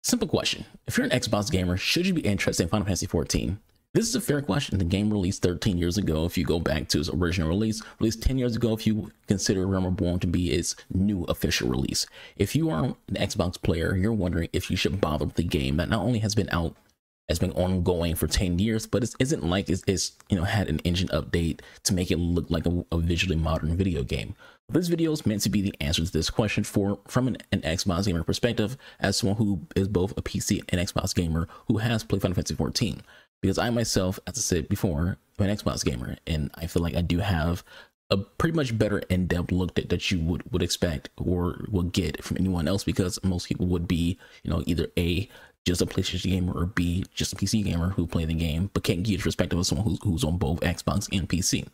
Simple question. If you're an Xbox gamer, should you be interested in Final Fantasy XIV? This is a fair question. The game released 13 years ago if you go back to its original release, released 10 years ago if you consider Realm Reborn to be its new official release. If you are an Xbox player, you're wondering if you should bother with the game that not only has been ongoing for 10 years, but it isn't like it's had an engine update to make it look like a visually modern video game. This video is meant to be the answer to this question from an Xbox gamer perspective, as someone who is both a PC and Xbox gamer who has played Final Fantasy XIV. Because I myself, as I said before, am an Xbox gamer, and I feel like I do have a pretty much better in-depth look that you would expect or would get from anyone else, because most people would be, either A, just a PlayStation gamer, or B, just a PC gamer who play the game, but can't get the perspective of someone who's on both Xbox and PC.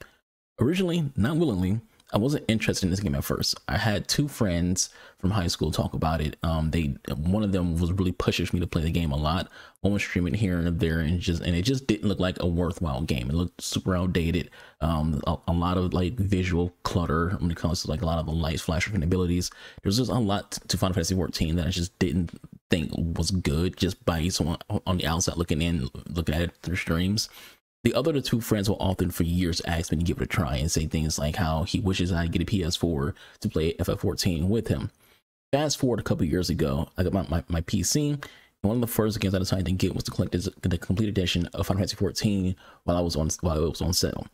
Originally, not willingly, I wasn't interested in this game at first. I had two friends from high school talk about it. One of them was really pushing me to play the game a lot. One was streaming here and there, and it just didn't look like a worthwhile game. It looked super outdated. A lot of like visual clutter when it comes to like a lot of the lights, flashing abilities. There's just a lot to Final Fantasy XIV that I just didn't think was good just by someone on the outside looking at it through streams. The other two friends will often for years ask me to give it a try and say things like how he wishes I get a PS4 to play FF14 with him. Fast forward a couple years ago, I got my PC, and one of the first games I decided to get was to collect the complete edition of Final Fantasy XIV while it was on sale.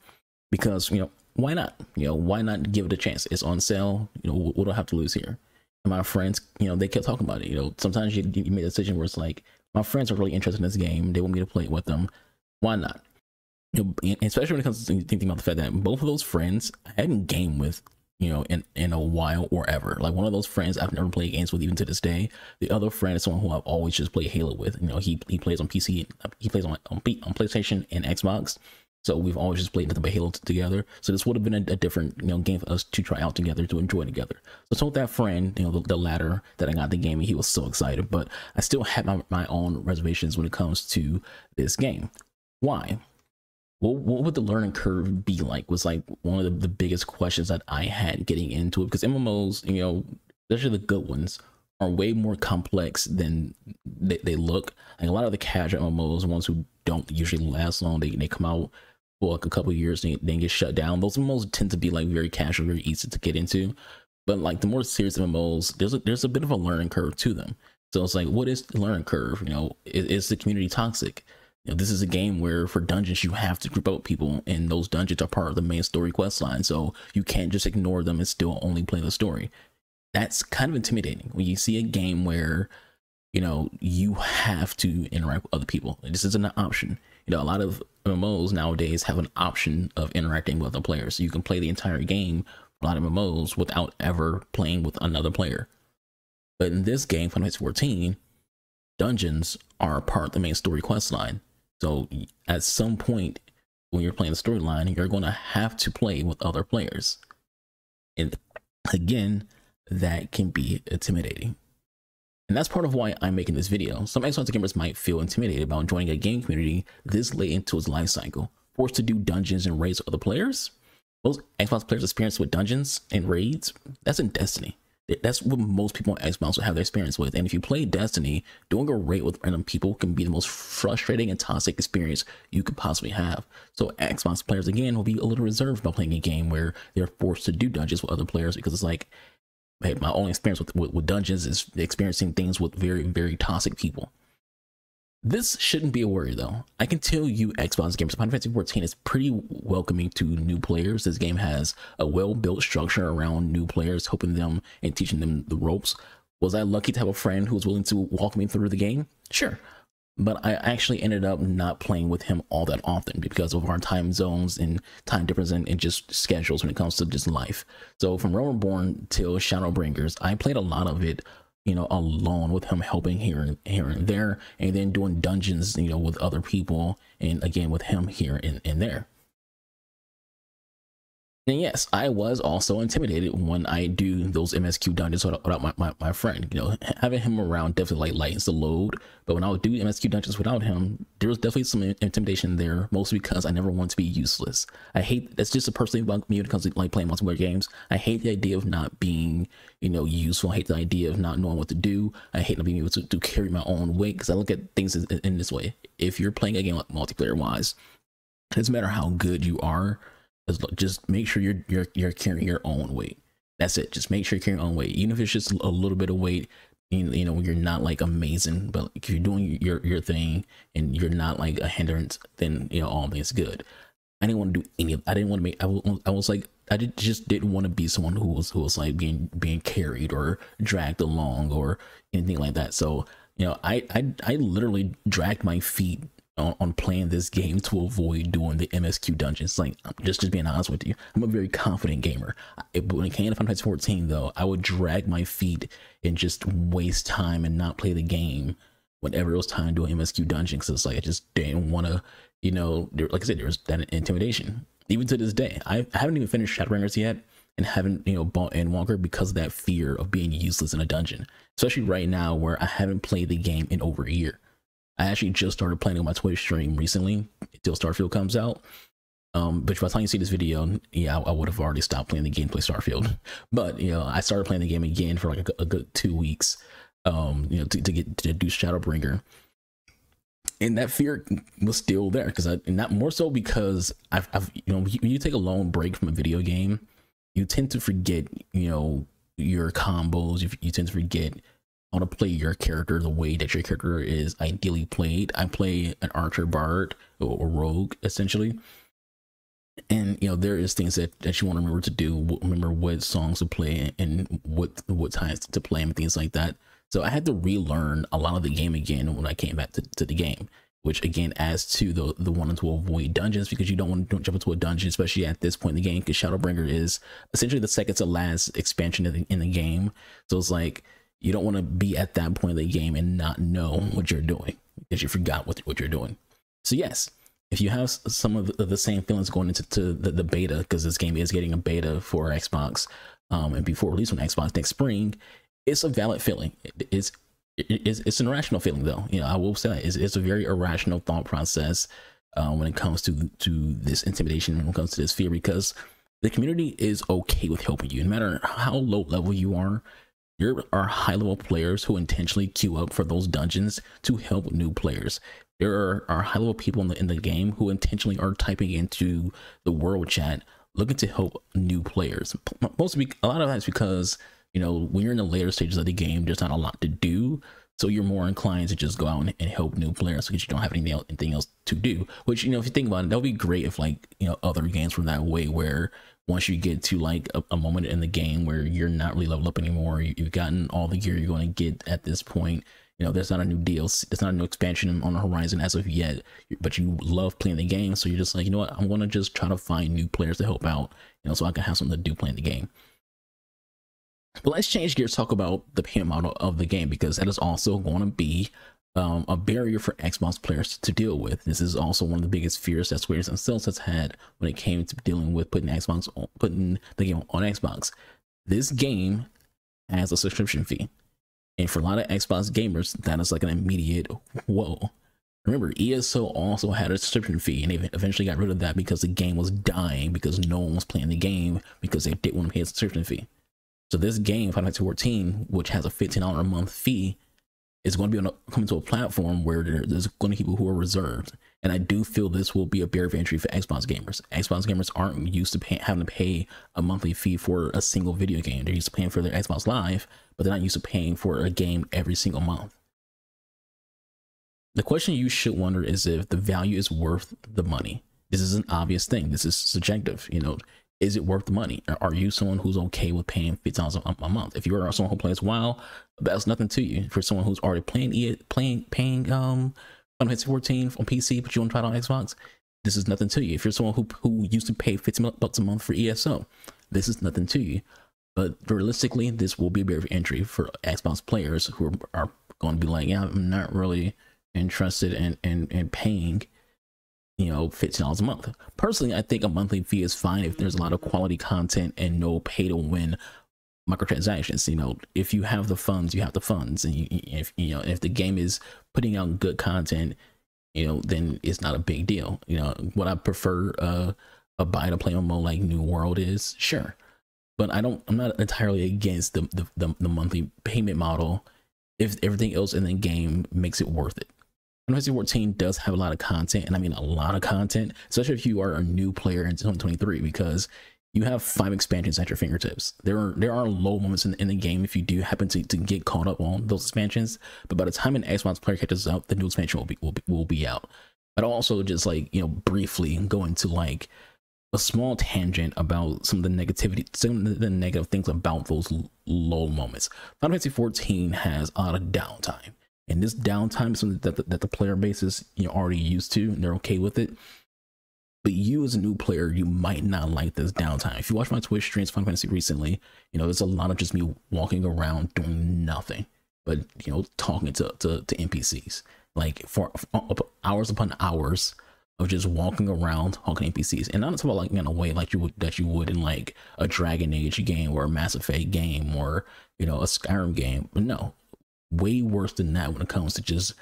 Because why not? Why not give it a chance? It's on sale. What do I have to lose here? And my friends, they kept talking about it. Sometimes you make a decision where it's like, my friends are really interested in this game. They want me to play it with them. Why not? Especially when it comes to thinking about the fact that both of those friends I hadn't gamed with, in a while or ever. Like, one of those friends I've never played games with even to this day. The other friend is someone who I've always just played Halo with. He plays on PC, he plays on PlayStation and Xbox. So we've always just played nothing but Halo together. So this would have been a different game for us to try out together, to enjoy together. So I told that friend, the latter, that I got the game, and he was so excited. But I still had my own reservations when it comes to this game. Why? What would the learning curve be like? Was like one of the biggest questions that I had getting into it, because MMOs, especially the good ones, are way more complex than they look. Like, a lot of the casual MMOs, ones who don't usually last long, they come out for like a couple of years and then get shut down. Those MMOs tend to be like very casual, very easy to get into. But like the more serious MMOs, there's a bit of a learning curve to them. So it's like, what is the learning curve? Is the community toxic? This is a game where for dungeons you have to group up with people, and those dungeons are part of the main story quest line, so you can't just ignore them and still only play the story. That's kind of intimidating when you see a game where you have to interact with other people. This isn't an option. A lot of MMOs nowadays have an option of interacting with other players, so you can play the entire game, a lot of MMOs, without ever playing with another player. But in this game, Final Fantasy XIV, dungeons are part of the main story quest line. So at some point when you're playing the storyline, you're going to have to play with other players. And again, that can be intimidating. And that's part of why I'm making this video. Some Xbox gamers might feel intimidated about joining a game community this late into its life cycle, forced to do dungeons and raids with other players. Most Xbox players' experience with dungeons and raids, that's in Destiny. That's what most people on Xbox will have their experience with. And if you play Destiny, doing a raid with random people can be the most frustrating and toxic experience you could possibly have. So Xbox players, again, will be a little reserved about playing a game where they're forced to do dungeons with other players, because it's like, hey, my only experience with dungeons is experiencing things with very, very toxic people. This shouldn't be a worry, though. I can tell you, Xbox gamers, Final Fantasy XIV is pretty welcoming to new players. This game has a well-built structure around new players, helping them and teaching them the ropes. Was I lucky to have a friend who was willing to walk me through the game? Sure. But I actually ended up not playing with him all that often because of our time zones and time difference and just schedules when it comes to just life. So from Realm Reborn till Shadowbringers, I played a lot of it alone, with him helping here and there, and then doing dungeons, with other people, and again with him here and there. And yes, I was also intimidated when I do those MSQ dungeons without my friend. You know, having him around definitely like lightens the load. But when I would do MSQ dungeons without him, there was definitely some intimidation there, mostly because I never want to be useless. I hate, that's just a personal thing about me when it comes to like playing multiplayer games. I hate the idea of not being, you know, useful. I hate the idea of not knowing what to do. I hate not being able to carry my own weight, because I look at things in this way. If you're playing a game like multiplayer wise, it doesn't matter how good you are, just make sure you're carrying your own weight. That's it. Just make sure you're carrying your own weight, even if it's just a little bit of weight. You know, you're not like amazing, but if you're doing your thing and you're not like a hindrance, then you know all things good. I didn't want to do any of. I didn't want to make. I was like, just didn't want to be someone who was like being carried or dragged along or anything like that. So you know, I literally dragged my feet on playing this game to avoid doing the MSQ dungeons. Like, just being honest with you, I'm a very confident gamer. When it came to Final Fantasy 14 though, I would drag my feet and just waste time and not play the game whenever it was time to do an MSQ dungeon, because it's like I just didn't want to, you know, like I said, there was that intimidation. Even to this day, I haven't even finished Shadowbringers yet, and haven't, you know, bought Endwalker because of that fear of being useless in a dungeon, especially right now where I haven't played the game in over a year. I actually just started playing on my Twitch stream recently until Starfield comes out. But by the time you see this video, yeah, I would have already stopped playing the game, play Starfield. But you know, I started playing the game again for like a good 2 weeks. You know, to do Shadowbringer, and that fear was still there, because not more so because I've you know, when you take a long break from a video game, you tend to forget, you know, your combos. You tend to forget how to play your character the way that your character is ideally played. I play an archer, bard, or rogue essentially, and you know, there is things that you want to remember to do, remember what songs to play and what times to play and things like that. So I had to relearn a lot of the game again when I came back to the game, which again adds to the wanting to avoid dungeons, because you don't want to jump into a dungeon, especially at this point in the game, because Shadowbringer is essentially the second to last expansion in the game. So it's like, you don't want to be at that point of the game and not know what you're doing because you forgot what you're doing. So yes, if you have some of the same feelings going into the beta, because this game is getting a beta for Xbox, and before release on Xbox next spring, it's a valid feeling. It's an irrational feeling though. You know, I will say that it's a very irrational thought process when it comes to this intimidation, when it comes to this fear, because the community is okay with helping you, no matter how low level you are. There are high level players who intentionally queue up for those dungeons to help new players. There are high level people in the game who intentionally are typing into the world chat looking to help new players. Mostly, a lot of that's because, you know, when you're in the later stages of the game, there's not a lot to do. So you're more inclined to just go out and help new players because you don't have anything else to do. Which, you know, if you think about it, that would be great if, like, you know, other games were that way, where once you get to like a moment in the game where you're not really leveled up anymore, you've gotten all the gear you're going to get at this point. You know, there's not a new DLC, there's not a new expansion on the horizon as of yet, but you love playing the game. So you're just like, you know what, I'm going to just try to find new players to help out, you know, so I can have something to do playing the game. But let's change gears, talk about the payment model of the game, because that is also going to be a barrier for Xbox players to deal with. This is also one of the biggest fears that Square themselves has had when it came to dealing with putting the game on Xbox. This game has a subscription fee, and for a lot of Xbox gamers, that is like an immediate whoa. Remember, ESO also had a subscription fee, and they eventually got rid of that because the game was dying, because no one was playing the game because they didn't want to pay a subscription fee. So this game, Final Fantasy 14, which has a $15 a month fee, is going to be coming to a platform where there's going to be people who are reserved. And I do feel this will be a barrier of entry for Xbox gamers. Xbox gamers aren't used to having to pay a monthly fee for a single video game. They're used to paying for their Xbox Live, but they're not used to paying for a game every single month. The question you should wonder is if the value is worth the money. This is an obvious thing. This is subjective. You know, is it worth the money? Are you someone who's okay with paying $50 a month? If you are someone who plays WoW, that's nothing to you. For someone who's already paying Final Fantasy 14 on PC, but you want to try it on Xbox, this is nothing to you. If you're someone who used to pay $50 a month for ESO, this is nothing to you. But realistically, this will be a barrier of entry for Xbox players who are going to be like, yeah, I'm not really interested in paying $15 a month. Personally, I think a monthly fee is fine if there's a lot of quality content and no pay to win microtransactions. If you have the funds, you have the funds, and if the game is putting out good content, then it's not a big deal. What I prefer a buy to play mode like New World is, sure, but I'm not entirely against the monthly payment model if everything else in the game makes it worth it. Final Fantasy 14 does have a lot of content, and I mean a lot of content, especially if you are a new player in 2023, because you have 5 expansions at your fingertips. There are low moments in the game if you do happen to get caught up on those expansions, but by the time an Xbox player catches up, the new expansion will be out. But I'll also just briefly go into a small tangent about some of the negative things about those low moments. Final Fantasy 14 has a lot of downtime, and this downtime is something that the player base is already used to, and they're okay with it. But you as a new player, you might not like this downtime. If you watch my Twitch streams Final Fantasy recently, there's a lot of just me walking around doing nothing but talking to NPCs, for hours upon hours of just walking around talking to NPCs. And not talking about in a way that you would in a Dragon Age game or a Mass Effect game or a Skyrim game, but no, way worse than that when it comes to just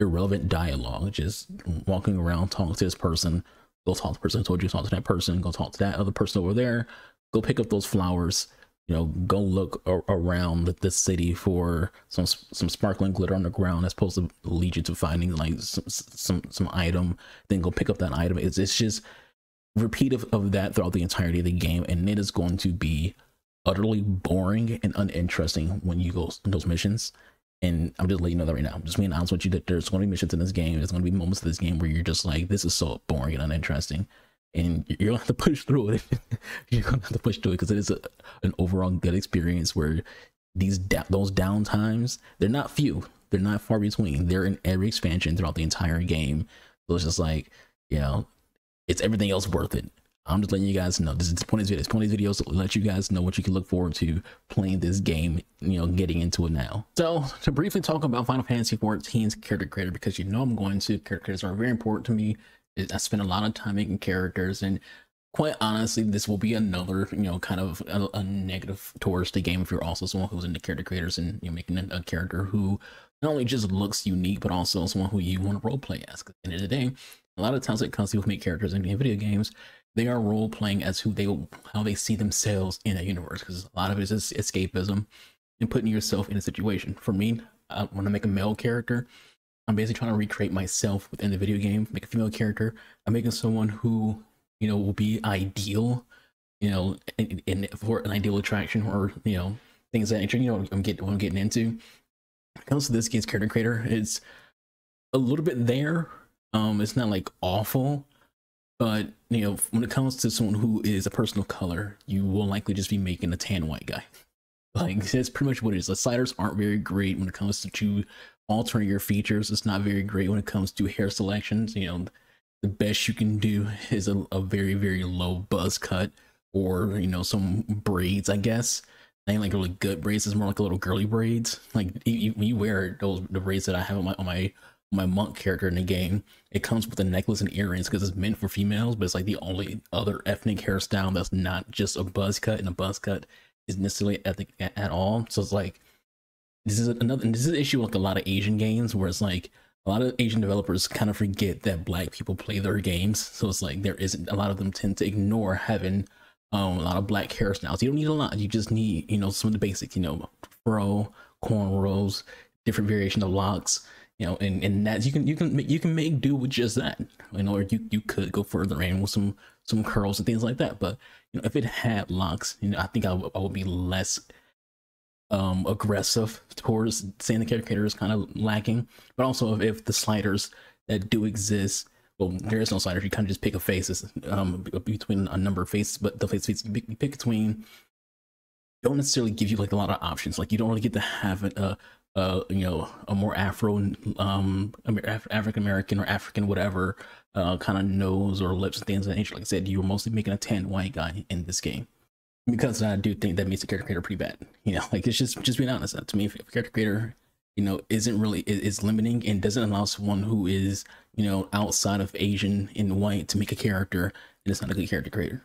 irrelevant dialogue, just walking around talking to this person. Go talk to the person who told you to talk to that person. Go talk to that other person over there. Go pick up those flowers. Go look around the city for some sparkling glitter on the ground that's supposed to lead you to finding some item. Then go pick up that item. It's just repeated of that throughout the entirety of the game, and it is going to be utterly boring and uninteresting when you go on those missions. And I'm just letting you know that right now. I'm just being honest with you that there's going to be missions in this game. There's going to be moments of this game where you're just like, this is so boring and uninteresting. And you're going to have to push through it. You're going to have to push through it because it is an overall good experience where those downtimes, they're not few. They're not far between. They're in every expansion throughout the entire game. So it's just it's everything else worth it. I'm just letting you guys know. This is the point of these videos. The point of these videos to let you guys know what you can look forward to playing this game, getting into it now. So to briefly talk about Final Fantasy 14's character creator, because I'm going to, character creators are very important to me. I spend a lot of time making characters, and quite honestly, this will be another, kind of a negative towards the game if you're also someone who's into character creators and making a character who not only just looks unique, but also someone who you want to role play as. Because at the end of the day, a lot of times it comes to people who make characters in video games, they are role playing as how they see themselves in a universe, because a lot of it is escapism and putting yourself in a situation. For me, when I make a male character, I'm basically trying to recreate myself within the video game. Make a female character, I'm making someone who will be ideal, in for an ideal attraction, or things that nature. What I'm getting into. When it comes to this game's character creator, it's a little bit there. It's not awful. But, when it comes to someone who is a person of color, you will likely just be making a tan white guy. That's pretty much what it is. The sliders aren't very great when it comes to altering your features. It's not very great when it comes to hair selections. The best you can do is a very, very low buzz cut, or, some braids, I guess. Ain't really good braids. It's more like a little girly braids. When you wear the braids that I have on my monk character in the game, it comes with a necklace and earrings because it's meant for females, but it's the only other ethnic hairstyle that's not just a buzz cut, and a buzz cut isn't necessarily ethnic at all. So it's this is an issue with a lot of Asian games, where it's a lot of Asian developers kind of forget that Black people play their games. So it's there isn't a lot of them tend to ignore having a lot of Black hairstyles. You don't need a lot. You just need some of the basic fro, cornrows, different variation of locks. And that you can make do with just that, or you could go further in with some curls and things like that. But if it had locks, I think I would be less aggressive towards saying the character creator is kind of lacking. But also if the sliders that do exist, well, there is no sliders. You kind of just pick a faces between a number of faces, but the faces you pick between don't necessarily give you a lot of options. You don't really get to have a more African American or African whatever kind of nose or lips and things of that nature. Like I said, you were mostly making a tan white guy in this game, because I do think that makes the character creator pretty bad. It's just being honest. To me, if a character creator isn't really is limiting and doesn't allow someone who is outside of Asian and white to make a character, and it's not a good character creator.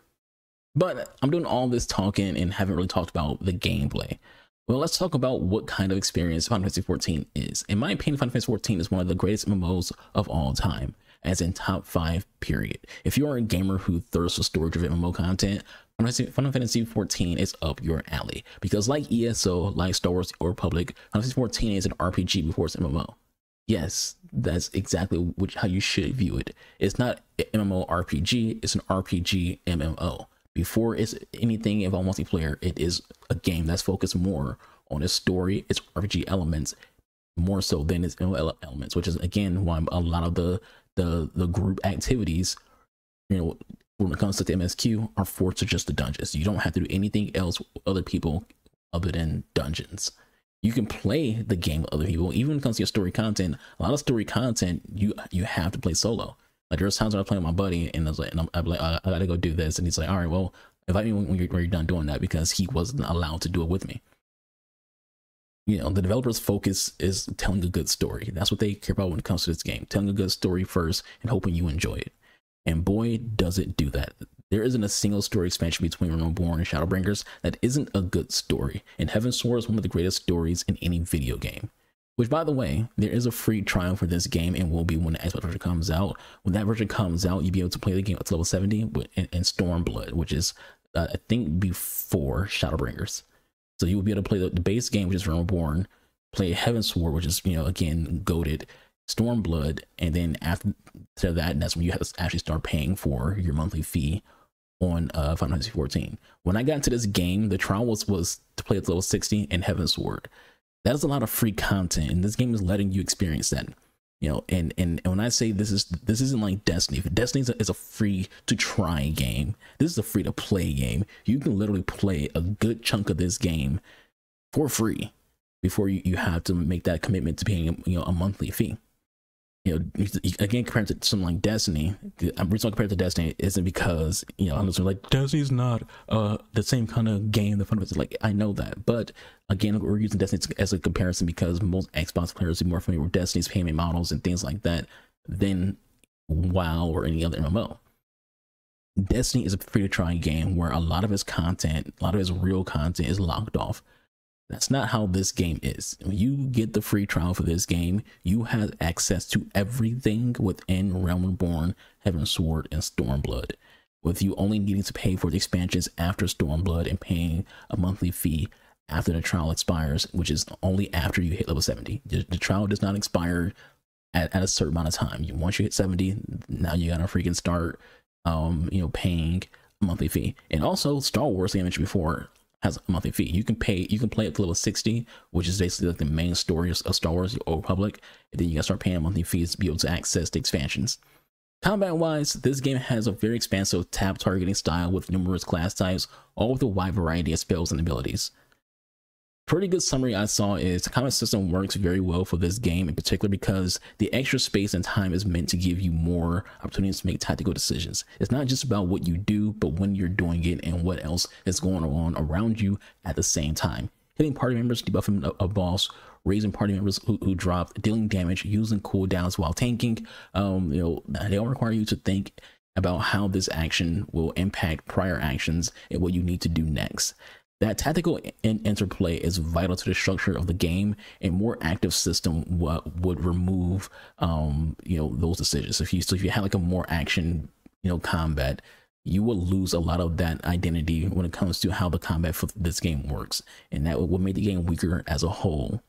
But I'm doing all this talking and haven't really talked about the gameplay. Well, let's talk about what kind of experience Final Fantasy XIV is. In my opinion, Final Fantasy XIV is one of the greatest MMOs of all time, as in top 5 period. If you are a gamer who thirsts for story-driven MMO content, Final Fantasy XIV is up your alley, because like ESO, like Star Wars or Republic, Final Fantasy XIV is an RPG before it's MMO. Yes, that's exactly how you should view it. It's not an MMO RPG, it's an RPG MMO. Before it's anything involved multiplayer, it is a game that's focused more on its story, its RPG elements, more so than its MMO elements, which is again why a lot of the group activities, when it comes to the MSQ, are forced to just the dungeons. You don't have to do anything else with other people other than dungeons. You can play the game with other people. Even when it comes to your story content, a lot of story content you have to play solo. Like there's times when I was playing with my buddy and I was like, I'm like, I gotta go do this, and he's like, all right, well, invite me when you're done doing that, because he wasn't allowed to do it with me. The developers' focus is telling a good story. That's what they care about when it comes to this game, telling a good story first and hoping you enjoy it. And boy, does it do that. There isn't a single story expansion between Realm Reborn and Shadowbringers that isn't a good story, and Heavensward is one of the greatest stories in any video game. Which, by the way, there is a free trial for this game and will be when the Xbox version comes out. When that version comes out, you'll be able to play the game up to level 70 in Stormblood, which is, I think, before Shadowbringers. So you will be able to play the base game, which is Realm Reborn, play Heavensward, which is, again, goated, Stormblood, and then after that, that's when you have to actually start paying for your monthly fee on Final Fantasy XIV. When I got into this game, the trial was to play at level 60 and Heavensward. That is a lot of free content, and this game is letting you experience that. And when I say this isn't like Destiny. If Destiny is a free to try game, this is a free to play game. You can literally play a good chunk of this game for free before you have to make that commitment to paying a monthly fee. Again, compared to something like Destiny, I'm reason compared to Destiny isn't because I'm just like, Destiny's not the same kind of game that Final Fantasy. Like, I know that, but again, we're using Destiny as a comparison because most Xbox players are more familiar with Destiny's payment models and things like that than WoW or any other MMO. Destiny is a free to try game where a lot of its content, a lot of its real content, is locked off. That's not how this game is. When you get the free trial for this game, you have access to everything within Realm Reborn, Heavensward, and Stormblood, with you only needing to pay for the expansions after Stormblood and paying a monthly fee after the trial expires, which is only after you hit level 70. The trial does not expire at a certain amount of time. Once you hit 70, now you gotta freaking start paying a monthly fee. And also Star Wars, like I mentioned before, has a monthly fee. You can play it to level 60, which is basically like the main story of Star Wars, the Old Republic, and then you gotta start paying monthly fees to be able to access the expansions. Combat wise, this game has a very expansive tab targeting style with numerous class types, all with a wide variety of spells and abilities. Pretty good summary I saw is the combat system works very well for this game, in particular because the extra space and time is meant to give you more opportunities to make tactical decisions. It's not just about what you do, but when you're doing it and what else is going on around you at the same time. Hitting party members, debuffing a boss, raising party members who dropped, dealing damage, using cooldowns while tanking. They all require you to think about how this action will impact prior actions and what you need to do next. That tactical interplay is vital to the structure of the game. A more active system would remove those decisions. If you have like a more action combat, you will lose a lot of that identity when it comes to how the combat for this game works, and that will make the game weaker as a whole.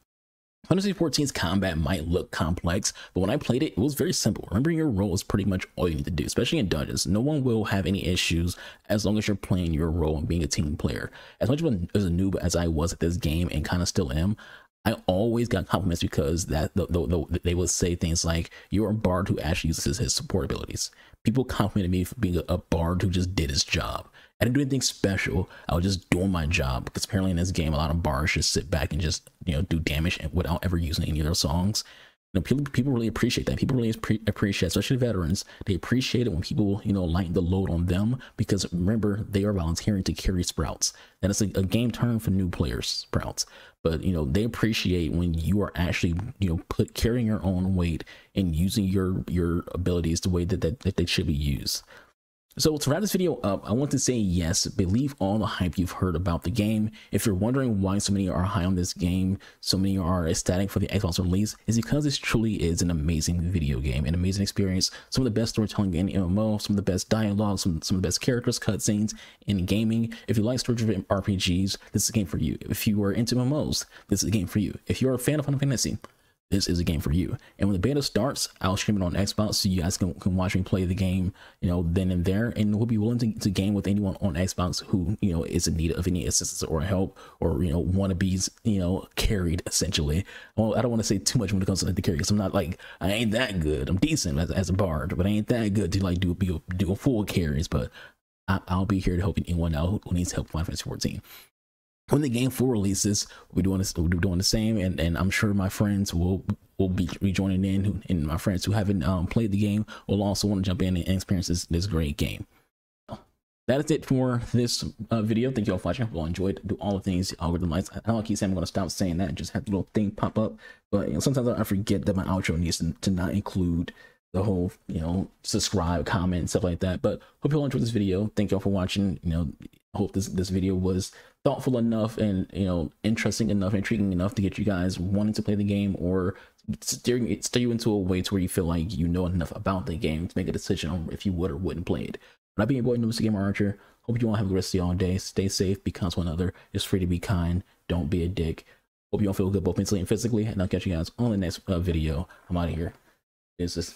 Final Fantasy XIV's combat might look complex, but when I played it, it was very simple. Remembering your role is pretty much all you need to do, especially in dungeons. No one will have any issues as long as you're playing your role and being a team player. As much of a noob as I was at this game, and kind of still am, I always got compliments because they would say things like, "You're a bard who actually uses his support abilities." People complimented me for being a bard who just did his job. I didn't do anything special. I was just doing my job, because apparently in this game, a lot of bards just sit back and just do damage without ever using any of their songs. You know, people really appreciate that. People really appreciate, especially veterans. They appreciate it when people, you know, lighten the load on them, because remember, they are volunteering to carry Sprouts. And it's a game term for new players, Sprouts. But you know, they appreciate when you are actually, you know, carrying your own weight and using your abilities the way that they should be used. So to wrap this video up, I want to say yes, believe all the hype you've heard about the game. If you're wondering why so many are high on this game, so many are ecstatic for the Xbox release, is because this truly is an amazing video game, an amazing experience. Some of the best storytelling in MMO, some of the best dialogue, some of the best characters, cutscenes in gaming. If you like story-driven RPGs, this is a game for you. If you are into MMOs, this is a game for you. If you're a fan of Final Fantasy, this is a game for you. And when the beta starts, I'll stream it on Xbox so you guys can watch me play the game, you know, then and there. And we'll be willing to game with anyone on Xbox who, you know, is in need of any assistance or help, or, you know, want to be, you know, carried essentially. Well, I don't want to say too much when it comes to the carry, because I'm not like, I ain't that good. I'm decent as a bard, but I ain't that good to like do a full carries. But I'll be here to help anyone out who needs help with Final Fantasy 14. When the game full releases, we're doing the same, and I'm sure my friends will be joining in, and my friends who haven't played the game will also want to jump in and experience this great game. That is it for this video. Thank you all for watching. Well, enjoyed. Do all the things algorithm likes. I don't keep saying I'm going to stop saying that. Just have the little thing pop up, but you know, sometimes I forget that my outro needs to not include the whole, you know, subscribe, comment, and stuff like that. But hope you all enjoyed this video. Thank you all for watching. You know, hope this video was thoughtful enough and, you know, interesting enough, intriguing enough to get you guys wanting to play the game, or steer you into a way to where you feel like you know enough about the game to make a decision on if you would or wouldn't play it. But I've been your boy, Mr. Gamer Archer. Hope you all have a good rest of your day. Stay safe, be kind to one another. It's free to be kind. Don't be a dick. Hope you all feel good both mentally and physically. And I'll catch you guys on the next video. I'm out of here. This is